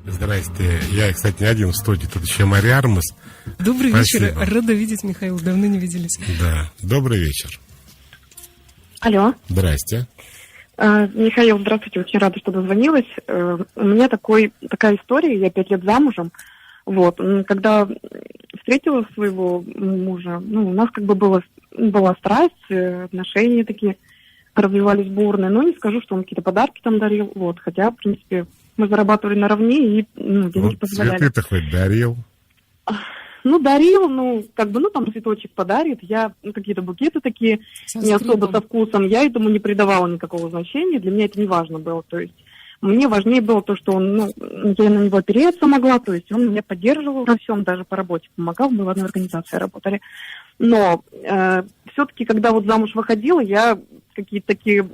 Здрасте. Я, кстати, не один в студии, тут еще Мария Армас. Добрый Спасибо. вечер. Рада видеть, Михаил. Давно не виделись. Да, добрый вечер. Алло. Здрасте. Михаил, здравствуйте. Очень рада, что дозвонилась. У меня такая история. Я 5 лет замужем. Вот. Когда встретила своего мужа, у нас как бы была страсть, отношения такие развивались бурные. Но не скажу, что он какие-то подарки там дарил. Вот. Хотя, в принципе, мы зарабатывали наравне и деньги позволяли. Цветы-то хоть дарил? Дарил, там цветочек подарит. Я какие-то букеты такие, не особо со вкусом. Я этому не придавала никакого значения. Для меня это не важно было. То есть мне важнее было то, что он, я на него опереться могла. То есть он меня поддерживал во всем, даже по работе помогал. Мы в одной организации работали. Но все-таки, когда вот замуж выходила, я какие-то такие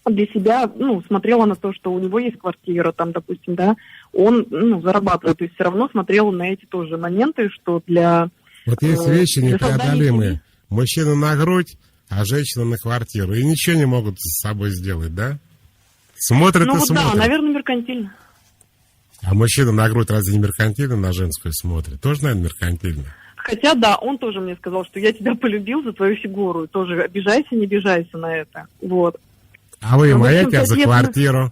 для себя, смотрела на то, что у него есть квартира, там, допустим, да, он, зарабатывает, то есть все равно смотрела на эти тоже моменты, что для... Вот есть вещи непреодолимые. Мужчина на грудь, а женщина на квартиру. И ничего не могут с собой сделать, да? Смотрят и смотрят. Да, наверное, меркантильно. А мужчина на грудь разве не меркантильно на женскую смотрит? Тоже, наверное, меркантильно. Хотя, да, он тоже мне сказал, что я тебя полюбил за твою фигуру. Тоже обижайся, не обижайся на это. Вот. А вы ему, я тебя за квартиру.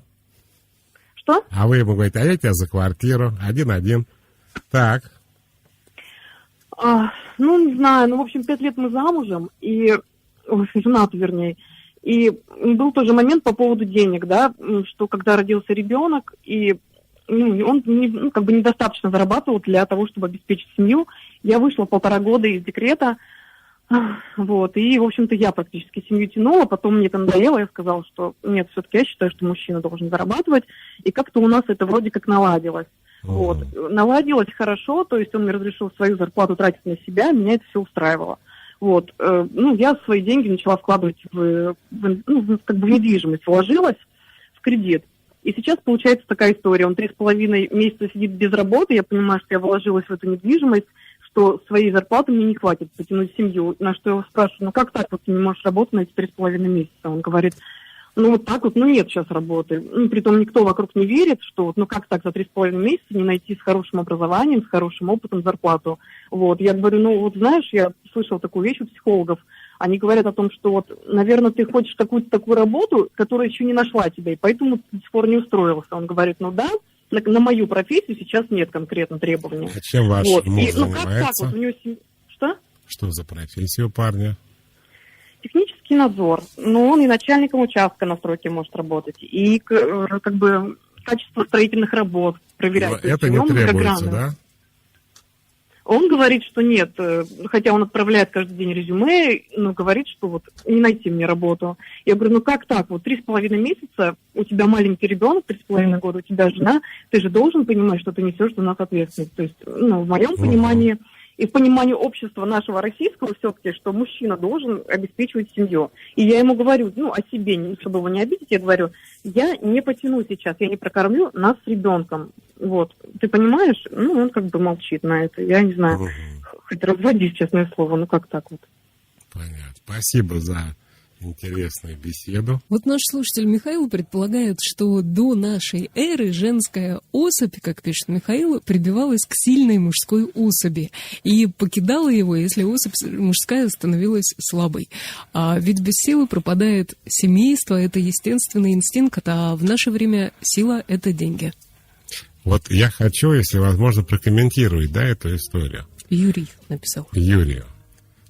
Что? А вы ему говорите, а я тебя за квартиру. 1-1. Так. Не знаю. В общем, 5 лет мы замужем. И... женаты, вернее. И был тоже момент по поводу денег, да, что когда родился ребенок, и он недостаточно зарабатывал для того, чтобы обеспечить семью. Я вышла 1,5 года из декрета. Вот, и, в общем-то, я практически семью тянула, потом мне это надоело, я сказала, что нет, все-таки я считаю, что мужчина должен зарабатывать, и как-то у нас это вроде как наладилось. Вот, наладилось хорошо, то есть он мне разрешил свою зарплату тратить на себя, меня это все устраивало. Вот, я свои деньги начала вкладывать в недвижимость, вложилась в кредит. И сейчас получается такая история, он 3,5 месяца сидит без работы, я понимаю, что я вложилась в эту недвижимость, что своей зарплаты мне не хватит потянуть семью. На что я его спрашиваю, как так вот ты не можешь работать на эти 3,5 месяца? Он говорит, вот так вот, нет сейчас работы. Притом никто вокруг не верит, что как так за 3,5 месяца не найти с хорошим образованием, с хорошим опытом зарплату. Вот, я говорю, знаешь, я слышала такую вещь у психологов, они говорят о том, что наверное, ты хочешь какую-то такую работу, которая еще не нашла тебя, и поэтому ты до сих пор не устроился. Он говорит, да, на мою профессию сейчас нет конкретно требований. А чем ваш муж занимается? Как так? У него... Что? Что за профессия у парня? Технический надзор. Он и начальником участка на стройке может работать, и качество строительных работ проверять. Но это не требуется, да? Он говорит, что нет, хотя он отправляет каждый день резюме, но говорит, что не найти мне работу. Я говорю, как так? 3,5 месяца, у тебя маленький ребенок, 3,5 года, у тебя жена, ты же должен понимать, что ты несешь за нас ответственность. То есть, в моем понимании и в понимании общества нашего российского все-таки, что мужчина должен обеспечивать семью. И я ему говорю, о себе, чтобы его не обидеть, я говорю, я не потяну сейчас, я не прокормлю нас с ребенком. Вот, ты понимаешь? Он молчит на это. Я не знаю, хоть разводить, честное слово, как так вот. Понятно. Спасибо за интересную беседу. Наш слушатель Михаил предполагает, что до нашей эры женская особь, как пишет Михаил, прибивалась к сильной мужской особи и покидала его, если особь мужская становилась слабой. А ведь без силы пропадает семейство, это естественный инстинкт, а в наше время сила — это деньги. Я хочу, если возможно, прокомментировать, эту историю. Юрий написал. Юрию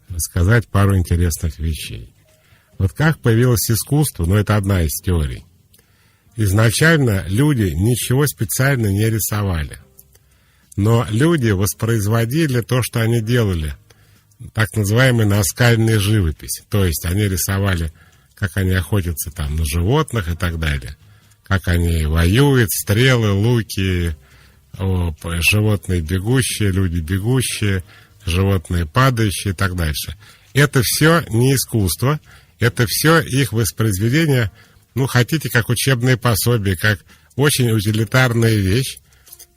рассказать пару интересных вещей. Как появилось искусство, это одна из теорий. Изначально люди ничего специально не рисовали. Но люди воспроизводили то, что они делали. Так называемая наскальная живопись. То есть они рисовали, как они охотятся на животных и так далее. Как они воюют, стрелы, луки, животные бегущие, люди бегущие, животные падающие и так дальше. Это все не искусство. Это все их воспроизведение, хотите, как учебное пособие, как очень утилитарная вещь,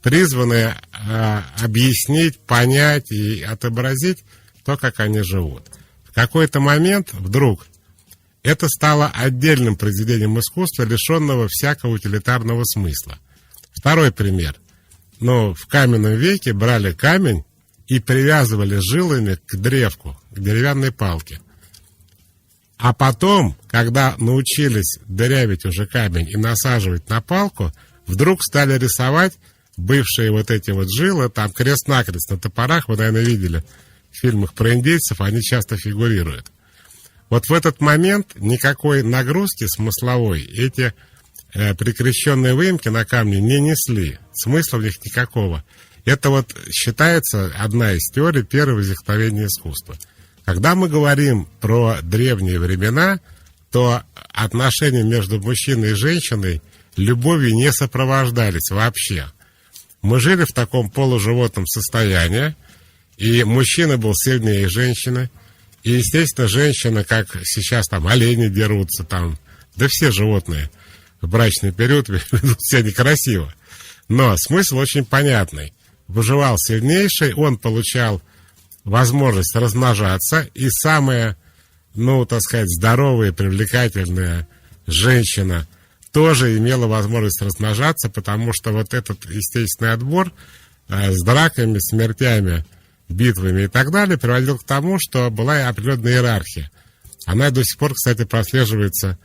призванная объяснить, понять и отобразить то, как они живут. В какой-то момент вдруг это стало отдельным произведением искусства, лишенного всякого утилитарного смысла. Второй пример. в каменном веке брали камень и привязывали жилами к древку, к деревянной палке. А потом, когда научились дырявить уже камень и насаживать на палку, вдруг стали рисовать бывшие вот эти вот жилы, там крест-накрест на топорах, вы, наверное, видели в фильмах про индейцев, они часто фигурируют. Вот в этот момент никакой нагрузки смысловой эти прикрещенные выемки на камне не несли. Смысла в них никакого. Это вот считается одна из теорий первого возникновения искусства. Когда мы говорим про древние времена, то отношения между мужчиной и женщиной любовью не сопровождались вообще. Мы жили в таком полуживотном состоянии, и мужчина был сильнее женщины. И, естественно, женщина, как сейчас там олени дерутся, там, да все животные в брачный период ведут себя некрасиво. Но смысл очень понятный. Выживал сильнейший, он получал возможность размножаться, и самая, так сказать, здоровая и привлекательная женщина тоже имела возможность размножаться, потому что вот этот естественный отбор с драками, смертями, битвами и так далее приводил к тому, что была определенная иерархия. Она до сих пор, кстати, прослеживается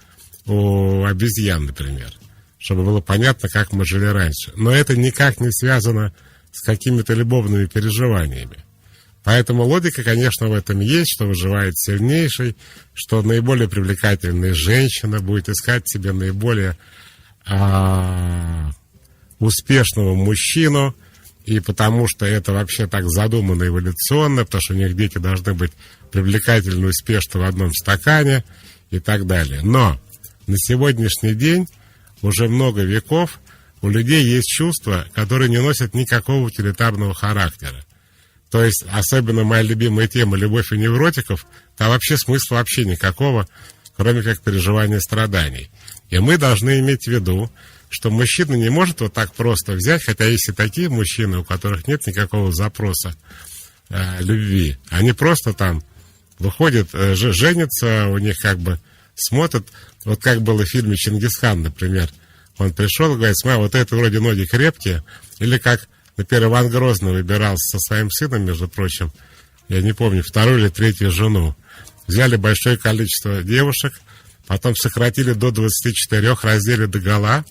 у обезьян, например, чтобы было понятно, как мы жили раньше. Но это никак не связано с какими-то любовными переживаниями. Поэтому логика, конечно, в этом есть, что выживает сильнейший, что наиболее привлекательная женщина будет искать себе наиболее успешного мужчину, и потому что это вообще так задумано эволюционно, потому что у них дети должны быть привлекательны и успешны в одном стакане и так далее. Но на сегодняшний день, уже много веков, у людей есть чувства, которые не носят никакого утилитарного характера. То есть, особенно моя любимая тема «Любовь и невротиков», там вообще смысла вообще никакого, кроме как переживания страданий. И мы должны иметь в виду, что мужчина не может вот так просто взять, хотя есть и такие мужчины, у которых нет никакого запроса любви. Они просто там выходят, женятся, у них как бы смотрят, вот как было в фильме «Чингисхан», например. Он пришел и говорит: смотри, вот это вроде ноги крепкие, или как... Например, Иван Грозный выбирался со своим сыном, между прочим, я не помню, вторую или третью жену. Взяли большое количество девушек, потом сократили до 24, раздели догола,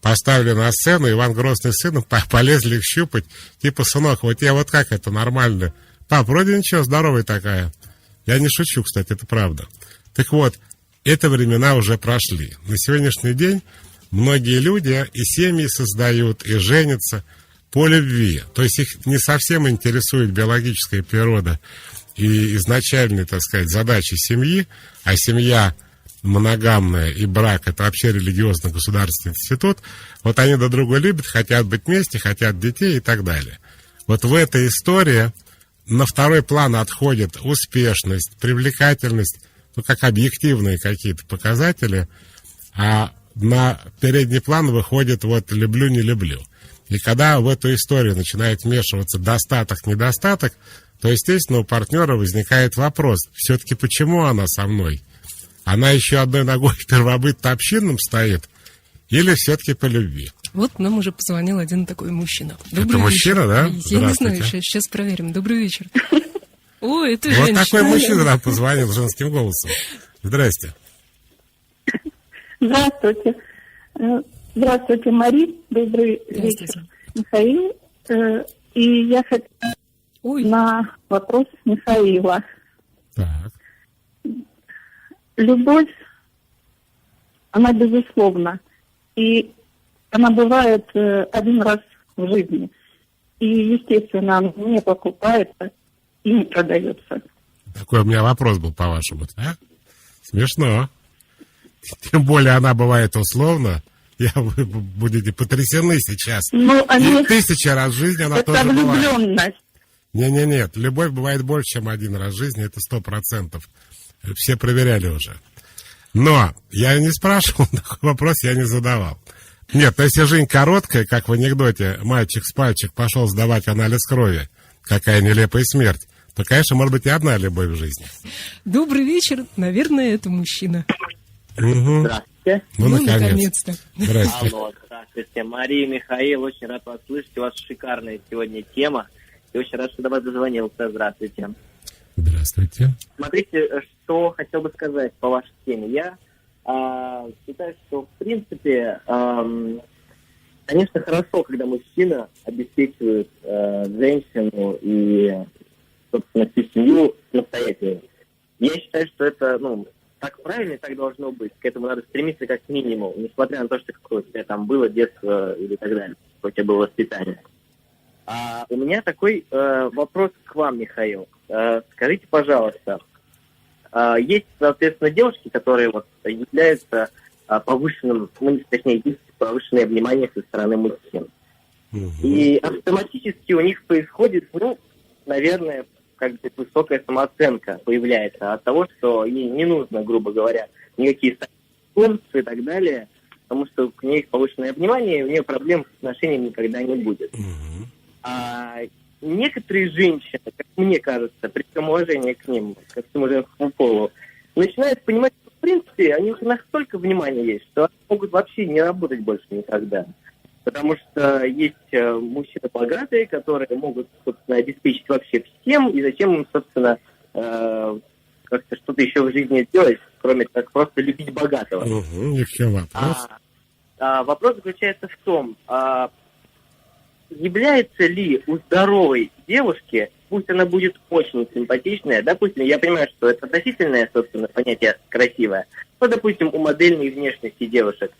поставили на сцену, Иван Грозный с сыном полезли их щупать, типа: сынок, вот я вот как это нормально? Пап, вроде ничего, здоровая такая. Я не шучу, кстати, это правда. Так вот, это времена уже прошли. На сегодняшний день многие люди и семьи создают, и женятся по любви. То есть их не совсем интересует биологическая природа и изначальные, так сказать, задачи семьи, а семья моногамная и брак — это вообще религиозно-государственный институт. Вот они друг друга любят, хотят быть вместе, хотят детей и так далее. Вот в этой истории на второй план отходит успешность, привлекательность, как объективные какие-то показатели, а на передний план выходит вот «люблю, не люблю». И когда в эту историю начинает вмешиваться достаток-недостаток, то, естественно, у партнера возникает вопрос: все-таки почему она со мной? Она еще одной ногой в первобытно-общинном стоит или все-таки по любви? Вот нам уже позвонил один такой мужчина. Добрый это мужчина, да? Я не знаю, сейчас проверим. Добрый вечер. О, это женщина. Вот такой мужчина нам позвонил женским голосом. Здрасте. Здравствуйте. Здравствуйте, Мари. Добрый вечер, Михаил. И я хочу на вопрос Михаила. Так. Любовь, она безусловна. И она бывает один раз в жизни. И, естественно, она не покупается и не продается. Такой у меня вопрос был, по-вашему, да? Смешно. Тем более она бывает условно. Вы будете потрясены сейчас. Ну, они... 1000 раз в жизни она это тоже влюбленность. бывает. Нет. Любовь бывает больше, чем один раз в жизни. Это 100%. Все проверяли уже. Но я не спрашивал, такой вопрос я не задавал. Нет, но если жизнь короткая, как в анекдоте «мальчик с пальчик пошел сдавать анализ крови», какая нелепая смерть, то, конечно, может быть и одна любовь в жизни. Добрый вечер. Наверное, это мужчина. Угу. Здравствуйте. Здравствуйте. Ну, наконец. наконец-то. Здрасте. Алло, здравствуйте. Мария, Михаил, очень рад вас слышать. У вас шикарная сегодня тема. И очень рад, что до вас дозвонился. Здравствуйте. Здравствуйте. Смотрите, что хотел бы сказать по вашей теме. Я считаю, что, в принципе, конечно, хорошо, когда мужчина обеспечивает женщину и, собственно, всю семью самостоятельно. Я считаю, что это, так правильно и так должно быть. К этому надо стремиться как минимум, несмотря на то, что какое у тебя там было детство или так далее, какое у тебя было воспитание. У меня такой вопрос к вам, Михаил. Скажите, пожалуйста, есть, соответственно, девушки, которые вот являются повышенным, точнее, есть повышенное внимание со стороны мужчин. И автоматически у них происходит, наверное, как бы высокая самооценка появляется от того, что ей не нужно, грубо говоря, никакие комплексы и так далее, потому что у нее повышенное внимание, и у нее проблем с отношениями никогда не будет. А некоторые женщины, как мне кажется, при всем уважении к ним, ко всему женскому полу, начинают понимать, что, в принципе, они уже настолько внимания есть, что они могут вообще не работать больше никогда. Потому что есть мужчины богатые, которые могут, собственно, обеспечить вообще всем, и зачем им, собственно, как-то что-то еще в жизни делать, кроме как просто любить богатого. И в чем вопрос? Вопрос заключается в том, является ли у здоровой девушки, пусть она будет очень симпатичная, допустим, я понимаю, что это относительное, собственно, понятие красивое, но, допустим, у модельной внешности девушек,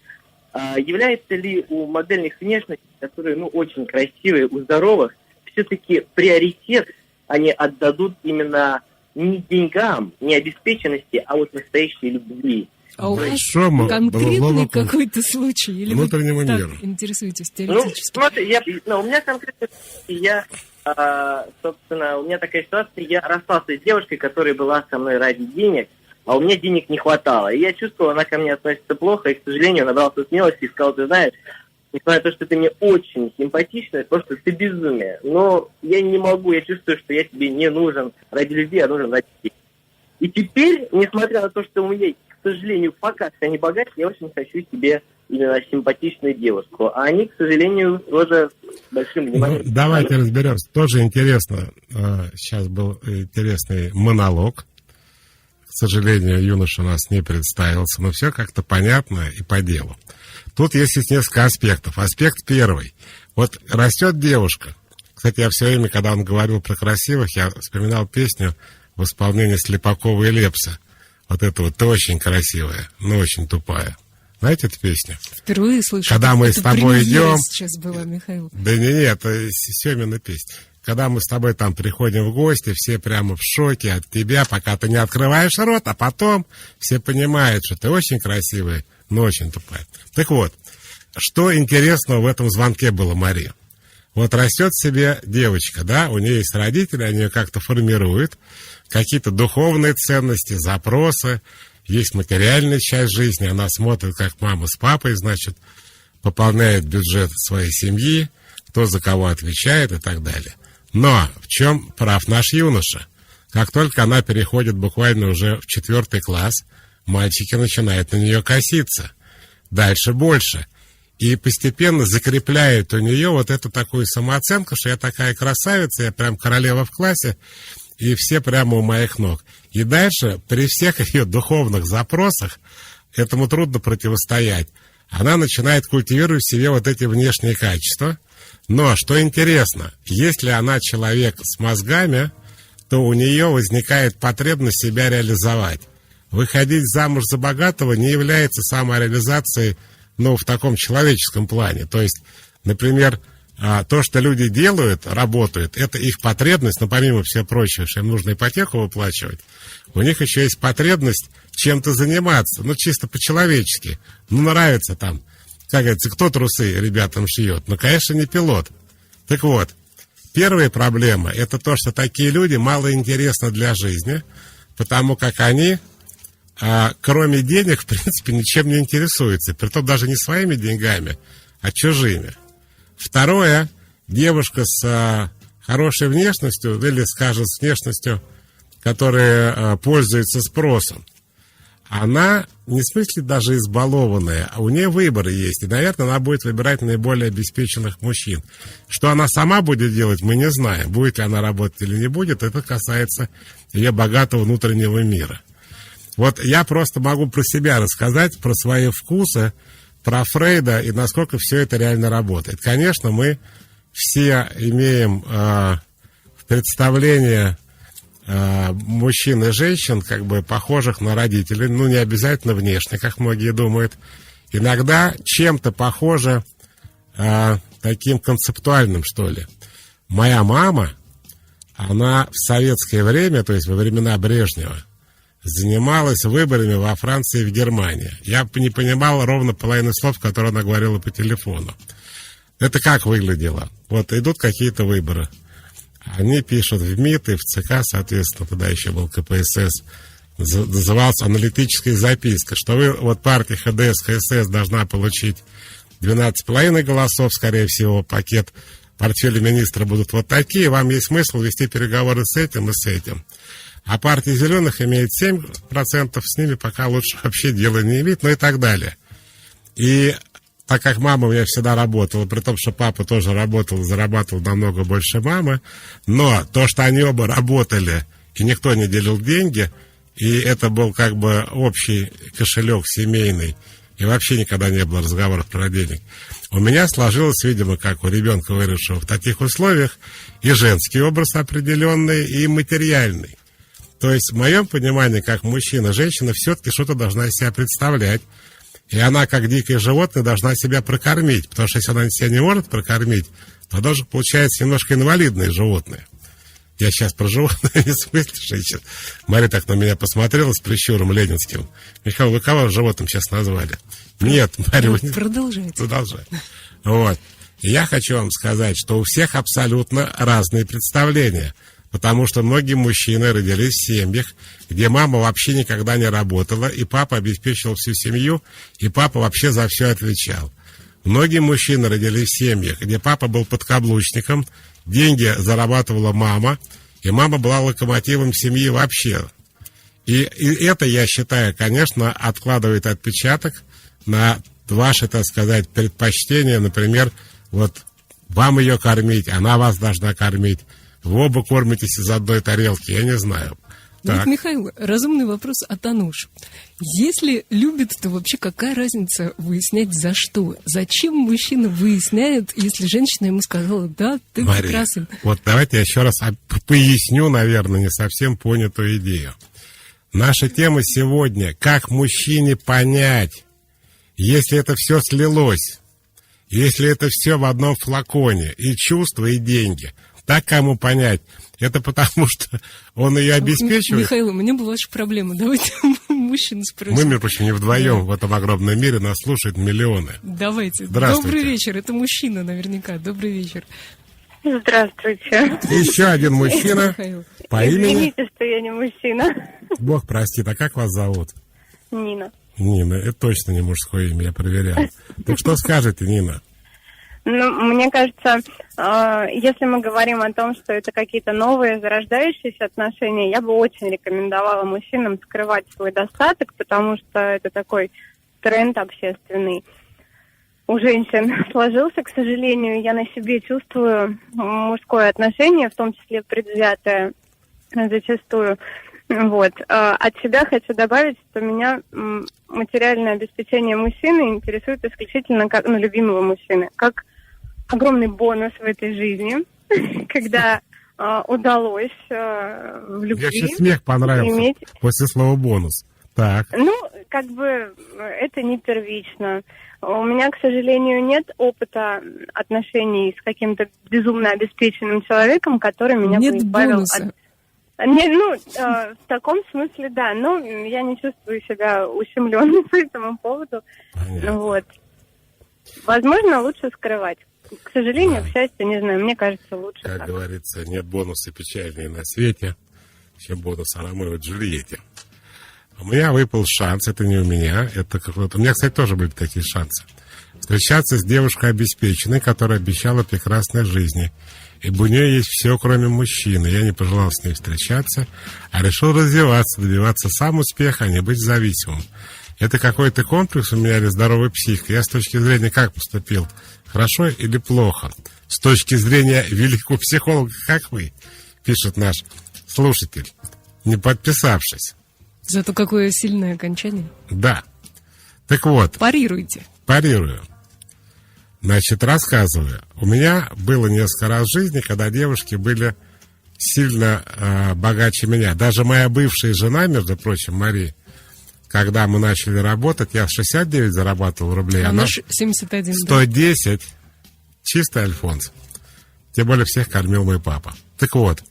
является ли у модельных внешностей, которые, очень красивые, у здоровых, все-таки приоритет они отдадут именно не деньгам, не обеспеченности, а вот настоящей любви. А у вас Большому конкретный глубокому какой-то случай? Или вы внутреннему так миру. интересуетесь теоретически? Смотри, у меня конкретно, собственно, у меня такая ситуация, я расстался с девушкой, которая была со мной ради денег, а у меня денег не хватало. И я чувствовал, она ко мне относится плохо, и, к сожалению, набрался смелости и сказал, ты знаешь, несмотря на то, что ты мне очень симпатичная, просто ты безумие. Но я не могу, я чувствую, что я тебе не нужен ради любви, а нужен ради денег. И теперь, несмотря на то, что у меня, к сожалению, пока что не богат, я очень хочу себе именно симпатичную девушку. А они, к сожалению, тоже с большим вниманием... Давайте разберемся. Тоже интересно. Сейчас был интересный монолог. К сожалению, юноша у нас не представился, но все как-то понятно и по делу. Тут есть несколько аспектов. Аспект первый. Вот растет девушка. Кстати, я все время, когда он говорил про красивых, я вспоминал песню в исполнении Слепакова и Лепса. Вот это вот «Ты очень красивая, но очень тупая». Знаете эту песню? Впервые слышу. Когда мы это с тобой премьера идем... сейчас была, Михаил. Да не, это Семина песня. Когда мы с тобой там приходим в гости, все прямо в шоке от тебя, пока ты не открываешь рот, а потом все понимают, что ты очень красивая, но очень тупая. Так вот, что интересного в этом звонке было, Мария? Вот растет себе девочка, да, у нее есть родители, они ее как-то формируют, какие-то духовные ценности, запросы, есть материальная часть жизни, она смотрит, как мама с папой, значит, пополняет бюджет своей семьи, кто за кого отвечает и так далее. Но в чем прав наш юноша? Как только она переходит буквально уже в 4 класс, мальчики начинают на нее коситься. Дальше больше. И постепенно закрепляет у нее вот эту такую самооценку, что я такая красавица, я прям королева в классе, и все прямо у моих ног. И дальше, при всех ее духовных запросах, этому трудно противостоять. Она начинает культивировать в себе вот эти внешние качества. Но, что интересно, если она человек с мозгами, то у нее возникает потребность себя реализовать. Выходить замуж за богатого не является самореализацией, в таком человеческом плане. То есть, например, то, что люди делают, работают, это их потребность, но помимо всего прочего, что им нужно ипотеку выплачивать, у них еще есть потребность чем-то заниматься, чисто по-человечески. Нравится там, как говорится, кто трусы ребятам шьет? Конечно, не пилот. Так вот, первая проблема – это то, что такие люди мало интересны для жизни, потому как они, кроме денег, в принципе, ничем не интересуются. Притом даже не своими деньгами, а чужими. Второе, девушка с хорошей внешностью, или, скажем, с внешностью, которая пользуется спросом, она не в смысле даже избалованная, а у нее выборы есть. И, наверное, она будет выбирать наиболее обеспеченных мужчин. Что она сама будет делать, мы не знаем. Будет ли она работать или не будет, это касается ее богатого внутреннего мира. Вот я просто могу про себя рассказать, про свои вкусы, про Фрейда и насколько все это реально работает. Конечно, мы все имеем представление мужчин и женщин, как бы похожих на родителей, ну, не обязательно внешне, как многие думают. Иногда чем-то похоже таким концептуальным, что ли. Моя мама, она в советское время, то есть во времена Брежнева, занималась выборами во Франции и в Германии. Я не понимал ровно половины слов, которые она говорила по телефону. Это как выглядело? Вот идут какие-то выборы. Они пишут в МИД и в ЦК, соответственно, тогда еще был КПСС, назывался аналитическая записка, что вы, вот партия ХДС, ХСС должна получить 12,5 голосов, скорее всего, пакет портфеля министра будут вот такие, вам есть смысл вести переговоры с этим и с этим. А партия зеленых имеет 7%, с ними пока лучше вообще дела не иметь, ну и так далее. И так как мама у меня всегда работала, при том, что папа тоже работал, зарабатывал намного больше мамы, но то, что они оба работали, и никто не делил деньги, и это был как бы общий кошелек семейный, и вообще никогда не было разговоров про денег, у меня сложилось, видимо, как у ребенка, выросшего в таких условиях, и женский образ определенный, и материальный. То есть в моем понимании, как мужчина, женщина все-таки что-то должна из себя представлять. И она, как дикое животное, должна себя прокормить. Потому что если она себя не может прокормить, то даже получается немножко инвалидное животное. Я сейчас про животное не в смысле, что сейчас. Мария так на меня посмотрела с прищуром ленинским. Михаил, вы кого животным сейчас назвали? Нет, Мария, вы не... Продолжайте. Продолжай. Вот. И я хочу вам сказать, что у всех абсолютно разные представления. Потому что многие мужчины родились в семьях, где мама вообще никогда не работала, и папа обеспечивал всю семью, и папа вообще за все отвечал. Многие мужчины родились в семьях, где папа был подкаблучником, деньги зарабатывала мама, и мама была локомотивом семьи вообще. И это, я считаю, конечно, откладывает отпечаток на ваши, так сказать, предпочтения. Например, вот вам ее кормить, она вас должна кормить. Вы оба кормитесь из одной тарелки, я не знаю. Вот, Михаил, разумный вопрос от Ануш. Если любит, то вообще какая разница выяснять за что? Зачем мужчина выясняет, если женщина ему сказала, да, ты Мария, прекрасен? Вот давайте я еще раз поясню, наверное, не совсем понятую идею. Наша тема сегодня, как мужчине понять, если это все слилось, если это все в одном флаконе, и чувства, и деньги – так кому понять? Это потому, что он ее обеспечивает. Михаил, у меня была ваша проблема. Давайте мужчину спросим. Мы, между прочим, не вдвоем в этом огромном мире, нас слушают миллионы. Давайте. Здравствуйте. Добрый вечер. Это мужчина наверняка. Добрый вечер. Здравствуйте. Еще один мужчина по имени... Извините, что я не мужчина. Бог простит. А как вас зовут? Нина. Нина. Это точно не мужское имя, я проверял. Так что скажете, Нина? Ну, мне кажется, если мы говорим о том, что это какие-то новые зарождающиеся отношения, я бы очень рекомендовала мужчинам скрывать свой достаток, потому что это такой тренд общественный. У женщин сложился, к сожалению, я на себе чувствую мужское отношение, в том числе предвзятое зачастую. Вот. От себя хочу добавить, что меня материальное обеспечение мужчины интересует исключительно как, любимого мужчины, как огромный бонус в этой жизни, когда удалось в любви... Мне сейчас смех понравился иметь... после слова «бонус». Так. Ну, как бы это не первично. У меня, к сожалению, нет опыта отношений с каким-то безумно обеспеченным человеком, который меня бы избавил бонуса. В таком смысле, да. Но я не чувствую себя ущемленной по этому поводу. Понятно. Вот. Возможно, лучше скрывать. К сожалению, к счастью, не знаю, мне кажется, лучше Как так. говорится, нет бонуса печальнее на свете, чем бонус Ромео и Джульетте. У меня выпал шанс, это не у меня, это какой-то... У меня, кстати, тоже были такие шансы. Встречаться с девушкой обеспеченной, которая обещала прекрасной жизни. ибо у нее есть все, кроме мужчины. Я не пожелал с ней встречаться, а решил развиваться, добиваться сам успеха, а не быть зависимым. Это какой-то комплекс у меня или здоровый псих? Я с точки зрения как поступил? Хорошо или плохо? С точки зрения великого психолога, как вы? Пишет наш слушатель, не подписавшись. Зато какое сильное окончание. Да. Так вот. Парируйте. Парирую. Значит, рассказываю. У меня было несколько раз в жизни, когда девушки были сильно богаче меня. Даже моя бывшая жена, между прочим, Мария, когда мы начали работать, я 69 зарабатывал рублей, она 71, 110, да? Чистый альфонс. Тем более всех кормил мой папа. Так вот,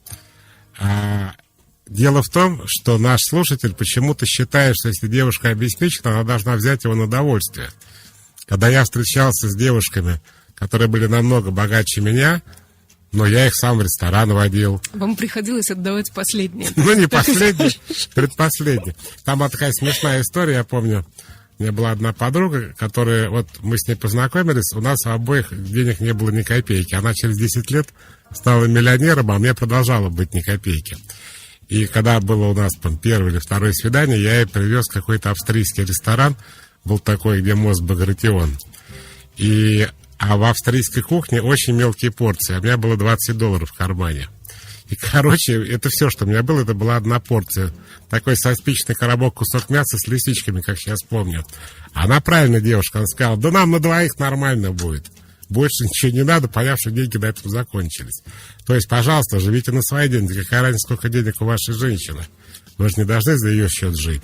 дело в том, что наш слушатель почему-то считает, что если девушка обеспечена, она должна взять его на довольствие. Когда я встречался с девушками, которые были намного богаче меня, но я их сам в ресторан водил. Вам приходилось отдавать последнее. Ну, не последнее, предпоследнее. Там была такая смешная история, я помню. У меня была одна подруга, которая, вот мы с ней познакомились, у нас у обоих денег не было ни копейки. Она через 10 лет стала миллионером, а мне продолжала быть ни копейки. И когда было у нас там первое или второе свидание, я ей привез какой-то австрийский ресторан, был такой, где мост Багратион. А в австрийской кухне очень мелкие порции. У меня было $20 в кармане. И, короче, это все, что у меня было, это была одна порция. Такой со спичный коробок, кусок мяса с лисичками, как сейчас помню. Она правильная девушка, она сказала, да нам на двоих нормально будет. Больше ничего не надо, поняв, что деньги на этом закончились. То есть, пожалуйста, живите на свои деньги. Какая разница, сколько денег у вашей женщины? Вы же не должны за ее счет жить.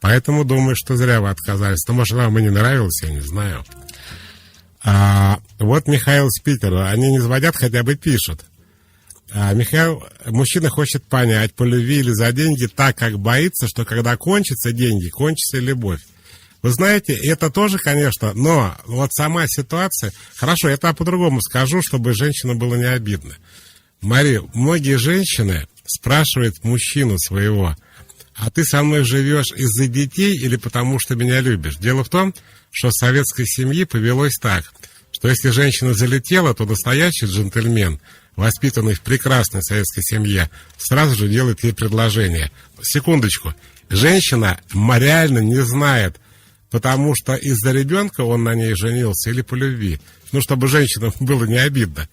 Поэтому думаю, что зря вы отказались. Но, может, вам и не нравилось, я не знаю. Вот Михаил из Питера. Они не звонят, хотя бы пишут. Михаил, мужчина хочет понять, по любви или за деньги, так как боится, что когда кончатся деньги, кончится любовь. Вы знаете, это тоже, конечно, но вот сама ситуация... Хорошо, это по-другому скажу, чтобы женщине было не обидно. Мария, многие женщины спрашивают мужчину своего, а ты со мной живешь из-за детей или потому что меня любишь? Дело в том, что в советской семье повелось так, что если женщина залетела, то настоящий джентльмен, воспитанный в прекрасной советской семье, сразу же делает ей предложение. Секундочку. Женщина реально не знает, потому что из-за ребенка он на ней женился или по любви. Ну, чтобы женщинам было не обидно.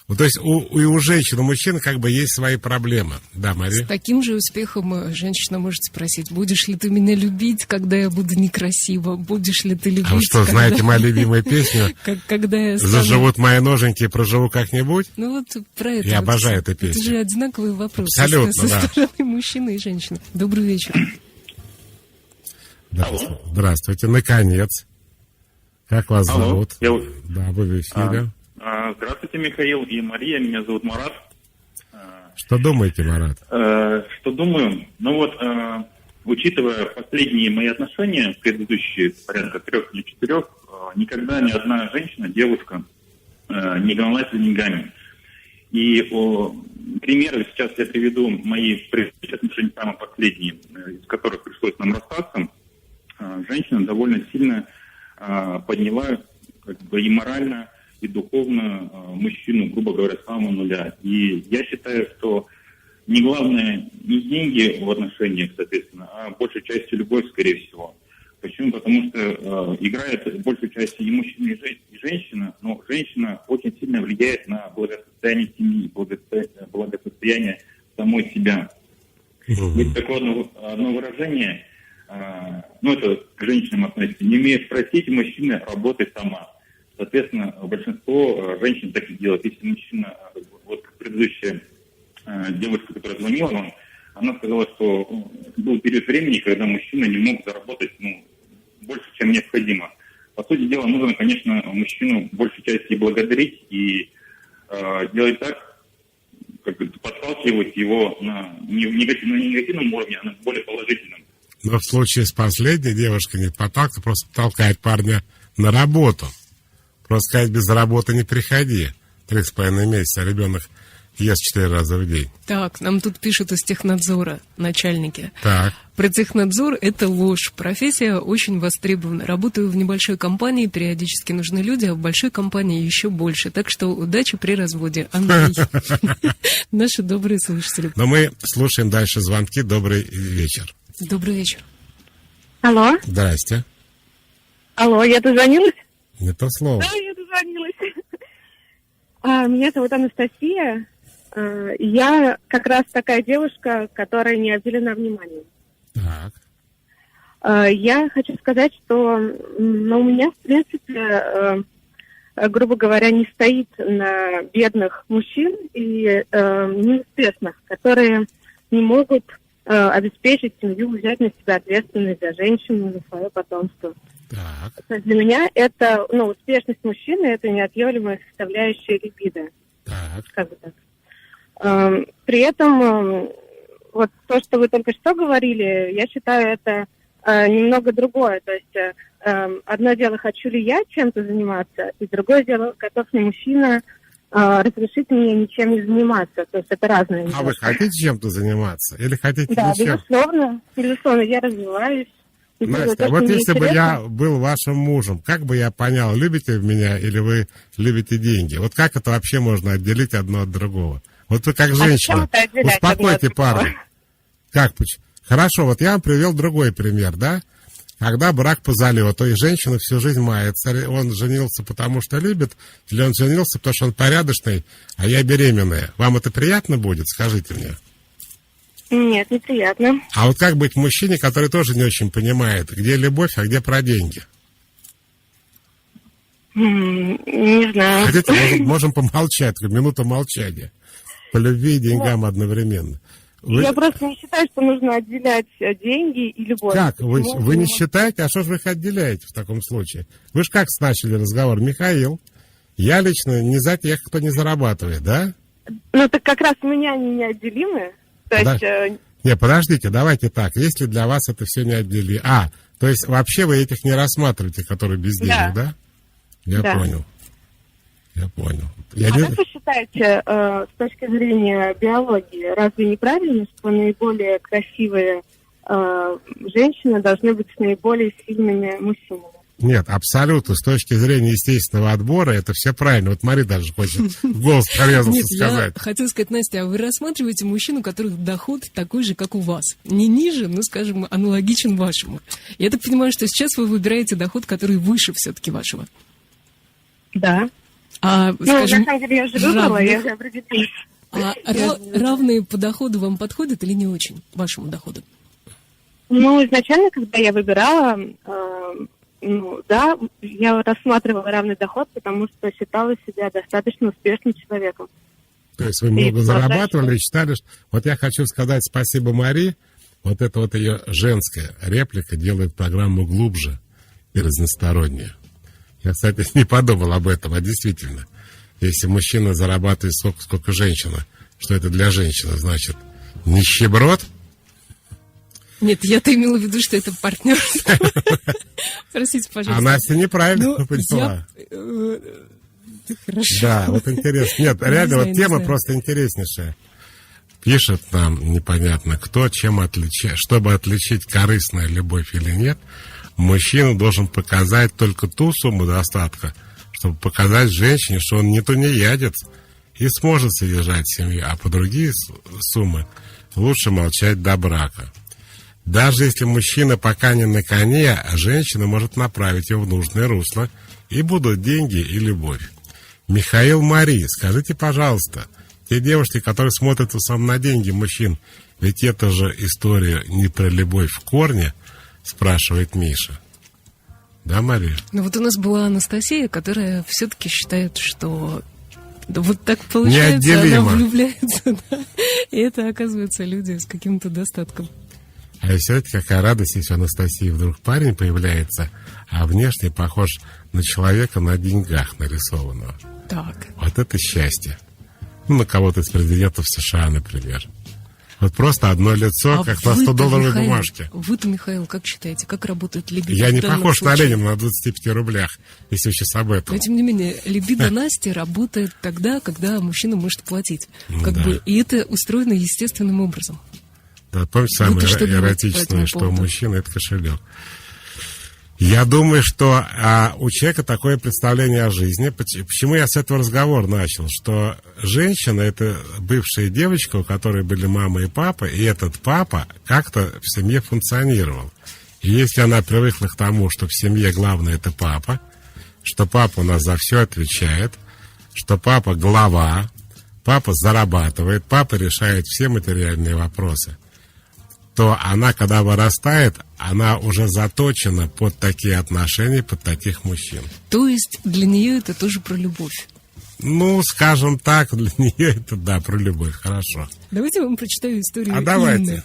Вот, то есть у женщин, у мужчин как бы есть свои проблемы. Да, Мария? С таким же успехом женщина может спросить, будешь ли ты меня любить, когда я буду некрасива? Будешь ли ты любить, а вы что, знаете мою любимую песню? Когда я стану... Заживут мои ноженьки, проживу как-нибудь? Ну вот про это. Я обожаю эту песню. Это же одинаковые вопросы. Абсолютно, со стороны мужчины и женщины. Добрый вечер. Здравствуйте, наконец. Как вас зовут? Да, вы в эфире. Здравствуйте, Михаил и Мария. Меня зовут Марат. Что думаете, Марат? Что думаю? Ну вот, учитывая последние мои отношения, предыдущие порядка 3 или 4, никогда ни одна женщина, девушка не гналась за деньгами. И примеры сейчас я приведу мои предыдущие отношения, самые последние, из которых пришлось нам расстаться. Женщина довольно сильно подняла как бы и морально, и духовно мужчину, грубо говоря, с самого нуля. И я считаю, что не главное не деньги в отношениях, соответственно, а большей частью любовь, скорее всего. Почему? Потому что играет большей частью и мужчина, и женщина, но женщина очень сильно влияет на благосостояние семьи, благосостояние самой себя. Есть такое одно выражение, это к женщинам относится: не умеешь просить, мужчина, работай сама. Соответственно, большинство женщин так и делают. Если мужчина, вот предыдущая девушка, которая звонила вам, она сказала, что был период времени, когда мужчина не мог заработать больше, чем необходимо. По сути дела, нужно, конечно, мужчину большей части благодарить и делать так, как бы подталкивать его не в негативном уровне, а на более положительном. Но в случае с последней девушкой не подталкивать, просто толкать парня на работу. Просто сказать, без работы не приходи. 3,5 месяца, ребенок ест 4 раза в день. Так, нам тут пишут из технадзора начальники. Так. Про технадзор это ложь. Профессия очень востребована. Работаю в небольшой компании, периодически нужны люди, а в большой компании еще больше. Так что удачи при разводе, Андрей. Наши добрые слушатели. Но мы слушаем дальше звонки. Добрый вечер. Добрый вечер. Алло, Здрасте. алло, я дозвонилась? Не то слово. Да, я дозвонилась. Меня зовут Анастасия. Я как раз такая девушка, которая не обделена вниманием. Так. Я хочу сказать, что у меня, в принципе, грубо говоря, не стоит на бедных мужчин и неуспешных, которые не могут обеспечить семью, взять на себя ответственность за женщину, за свое потомство. Так. То есть для меня это, успешность мужчины – это неотъемлемая составляющая либидо. Так. Как бы так. При этом вот то, что вы только что говорили, я считаю, это немного другое. То есть одно дело, хочу ли я чем-то заниматься, и другое дело, готов ли мужчина разрешить мне ничем не заниматься. То есть это разные вещи. А вы хотите чем-то заниматься? Или хотите Да, ничем? безусловно, я развиваюсь. И Настя, то, вот что мне если бы интересно- я был вашим мужем, как бы я понял, любите меня или вы любите деньги? Вот как это вообще можно отделить одно от другого? Вот вы как женщина, это отделять успокойте одно от другого? парня. Как? Хорошо, вот я вам привел другой пример, да? Когда брак по залету, и женщина всю жизнь мается, он женился потому что любит, или он женился потому что он порядочный, а я беременная. Вам это приятно будет? Скажите мне. Нет, неприятно. А вот как быть мужчине, который тоже не очень понимает, где любовь, а где про деньги? Не знаю. Хотите, можем помолчать, минута молчания. По любви и деньгам одновременно. Я просто не считаю, что нужно отделять деньги и любовь. Как? Вы Почему? не считаете? А что же вы их отделяете в таком случае? Вы же как начали разговор? Михаил, я лично не за тех, кто не зарабатывает, да? Ну, так как раз у меня они неотделимы. То Да. есть, Не, подождите, давайте так. Если для вас это все не отдели... то есть вообще вы этих не рассматриваете, которые без денег, да? Я Да. понял. Я понял. как вы считаете, с точки зрения биологии, разве неправильно, что наиболее красивые женщины должны быть с наиболее сильными мужчинами? Нет, абсолютно. С точки зрения естественного отбора это все правильно. Вот Мари даже хочет в голос порезался Нет, сказать. я хотела сказать, Настя, а вы рассматриваете мужчин, у которых доход такой же, как у вас? Не ниже, но, скажем, аналогичен вашему. Я так понимаю, что сейчас вы выбираете доход, который выше все-таки вашего. Да. А, скажем, на самом деле я уже выбрала, равных- я уже определилась. равные по доходу вам подходят или не очень, вашему доходу? Изначально, когда я выбирала, я рассматривала равный доход, потому что считала себя достаточно успешным человеком. То есть вы много зарабатывали и считали, что... Вот я хочу сказать спасибо Мари. Вот это вот ее женская реплика делает программу глубже и разностороннее. Я, кстати, не подумал об этом, а действительно. Если мужчина зарабатывает столько, сколько женщина, что это для женщины значит нищеброд? Нет, я-то имела в виду, что это партнер. Простите, А пожалуйста. Настя неправильно поняла. Хорошо. Да, вот интересно. Нет, Не реально, знаю, вот не тема знаю. просто интереснейшая. Пишет нам непонятно кто, чем отличать. Чтобы отличить корыстная любовь или нет, мужчина должен показать только ту сумму достатка, чтобы показать женщине, что он не тунеядец и сможет содержать семью, а по другие суммы лучше молчать до брака. Даже если мужчина пока не на коне, а женщина может направить его в нужное русло, и будут деньги и любовь. Михаил, Мари, скажите, пожалуйста, те девушки, которые смотрят в основном на деньги мужчин, ведь это же история не про любовь в корне, спрашивает Миша. Да, Мария? Ну вот у нас была Анастасия, которая все-таки считает, что вот так получается, Неотделимо. она влюбляется, да, и это оказывается люди с каким-то достатком. А и все-таки какая радость, если у Анастасии вдруг парень появляется, а внешне похож на человека на деньгах нарисованного. Так. Вот это счастье. На кого-то из президентов США, например. Вот просто одно лицо, как на 100-долларовой Михаил, бумажке. Вы-то, Михаил, как считаете, как работает либидо? Я не в данном похож на случае? Ленина на 25 рублях, если вы сейчас об этом. Но, тем не менее, либидо Насти работает тогда, когда мужчина может платить. Как да. бы, и это устроено естественным образом. Да, помните самое Вот и что думаете по эротичное, этому что у поводу? мужчины это кошелек. Я думаю, что у человека такое представление о жизни. Почему я с этого разговора начал? Что женщина — это бывшая девочка, у которой были мама и папа, и этот папа как-то в семье функционировал. И если она привыкла к тому, что в семье главное — это папа, что папа у нас за все отвечает, что папа глава, папа зарабатывает, папа решает все материальные вопросы, то она, когда вырастает, она уже заточена под такие отношения, под таких мужчин. То есть для нее это тоже про любовь. Ну, скажем так, для нее это, да, про любовь, хорошо. Давайте я вам прочитаю историю Давайте. Инны.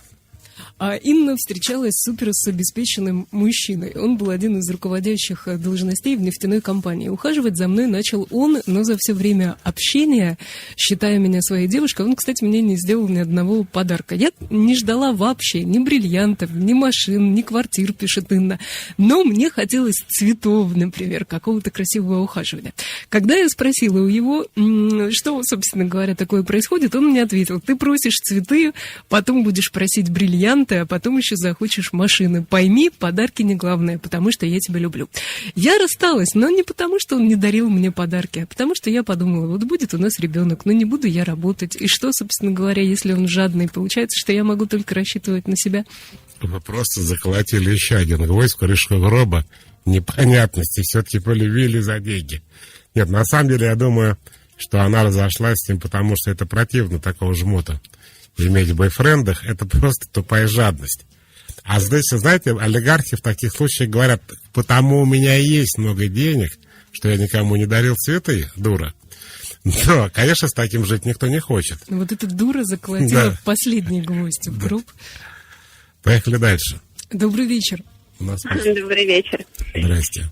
Инна встречалась с суперобеспеченным мужчиной. Он был один из руководящих должностей в нефтяной компании. Ухаживать за мной начал он, но за все время общения, считая меня своей девушкой, он, кстати, мне не сделал ни одного подарка. Я не ждала вообще ни бриллиантов, ни машин, ни квартир, пишет Инна. Но мне хотелось цветов, например, какого-то красивого ухаживания. Когда я спросила у него, что, собственно говоря, такое происходит, он мне ответил: ты просишь цветы, потом будешь просить бриллианты, а потом еще захочешь машины. Пойми, подарки не главное, потому что я тебя люблю. Я рассталась, но не потому, что он не дарил мне подарки, а потому что я подумала, вот будет у нас ребенок, но не буду я работать. И что, собственно говоря, если он жадный? Получается, что я могу только рассчитывать на себя. Вы просто заколотили еще один гвоздь в крышку гроба непонятности. Все-таки полюбили за деньги. Нет, на самом деле, я думаю, что она разошлась с ним, потому что это противно такого жмота. Иметь в бойфрендах — это просто тупая жадность. А здесь, знаете, олигархи в таких случаях говорят: потому у меня есть много денег, что я никому не дарил цветы, дура. Но, конечно, с таким жить никто не хочет. Вот эта дура заколотила Да. последний гвоздь в гроб. Поехали дальше. Добрый вечер. У нас... Добрый вечер. Здрасте.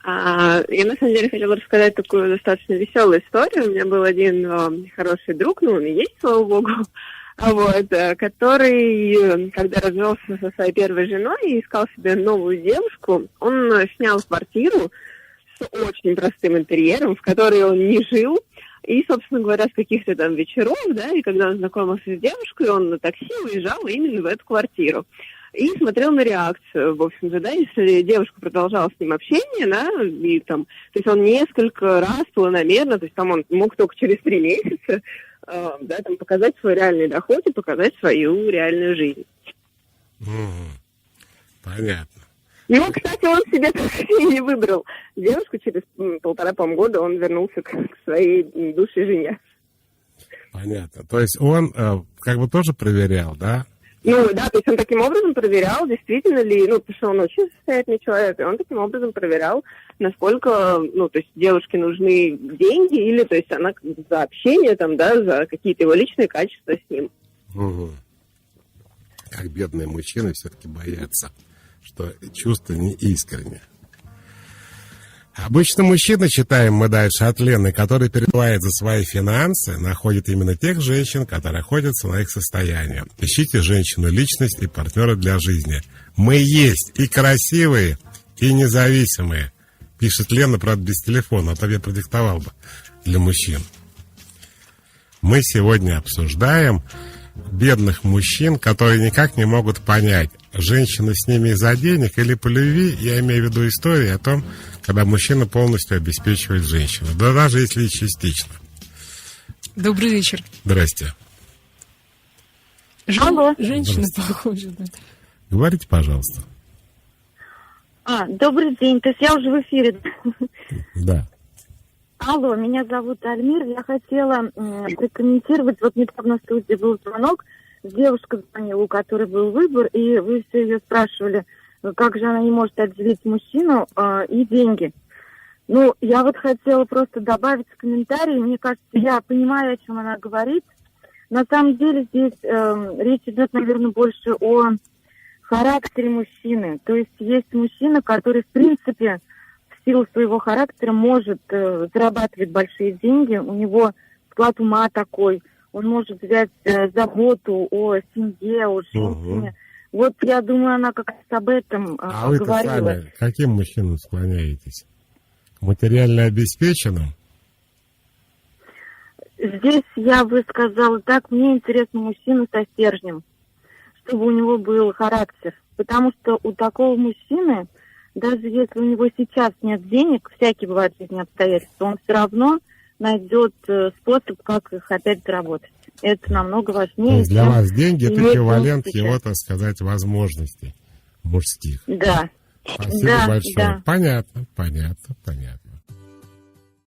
Я на самом деле хотела рассказать такую достаточно веселую историю. У меня был один хороший друг, ну он и есть, слава богу, который, когда развелся со своей первой женой и искал себе новую девушку, он снял квартиру с очень простым интерьером, в которой он не жил. И, собственно говоря, с каких-то там вечеров, да, и когда он знакомился с девушкой, он на такси уезжал именно в эту квартиру. И смотрел на реакцию, в общем-то, да, если девушка продолжала с ним общение, да, и там, то есть он несколько раз планомерно, то есть там он мог только через 3 месяца, да, там показать свой реальный доход и показать свою реальную жизнь. Понятно. Ну, кстати, он себе и не выбрал девушку, через 1,5 года он вернулся к своей бывшей жене. Понятно. То есть он как бы тоже проверял, да? Ну, да, то есть он таким образом проверял, действительно ли, ну, потому что он очень состоятельный человек, и он таким образом проверял, насколько, ну, то есть девушке нужны деньги, или, то есть она за общение, там, да, за какие-то его личные качества с ним. Угу. Как бедные мужчины все-таки боятся, что чувства не искренние. Обычно мужчины, читаем мы дальше от Лены, который переживает за свои финансы, находит именно тех женщин, которые охотятся на их состояние. Ищите женщину личность и партнера для жизни. Мы есть и красивые, и независимые. Пишет Лена, правда, без телефона, а то я продиктовал бы для мужчин. Мы сегодня обсуждаем бедных мужчин, которые никак не могут понять, женщина с ними из-за денег или по любви. Я имею в виду историю о том, когда мужчина полностью обеспечивает женщину, да даже если и частично. Добрый вечер. Здрасте. Алло. Женщина похожа, да. Говорите, пожалуйста. Добрый день, то есть я уже в эфире. Да. Алло, меня зовут Альмир, я хотела прокомментировать, вот недавно в студии был звонок, девушка звонила, у которой был выбор, и вы все ее спрашивали, как же она не может отделить мужчину и деньги. Ну, я вот хотела просто добавить в комментарии, мне кажется, я понимаю, о чем она говорит. На самом деле здесь речь идет, наверное, больше о характере мужчины. То есть есть мужчина, который, в принципе, в силу своего характера может зарабатывать большие деньги, у него склад ума такой, он может взять заботу о семье, о женщине. Вот я думаю, она как раз об этом А вы-то говорила. сами к каким мужчинам склоняетесь? К материально обеспеченным? Здесь я бы сказала так, мне интересно мужчина со стержнем, чтобы у него был характер. Потому что у такого мужчины, даже если у него сейчас нет денег, всякие бывают жизненные обстоятельства, он все равно найдет способ, как их опять заработать. Это намного То важнее. есть для чем вас деньги — это иметь эквивалент сейчас. его, так сказать, возможностей мужских. Да. Спасибо Да, большое. да. Понятно.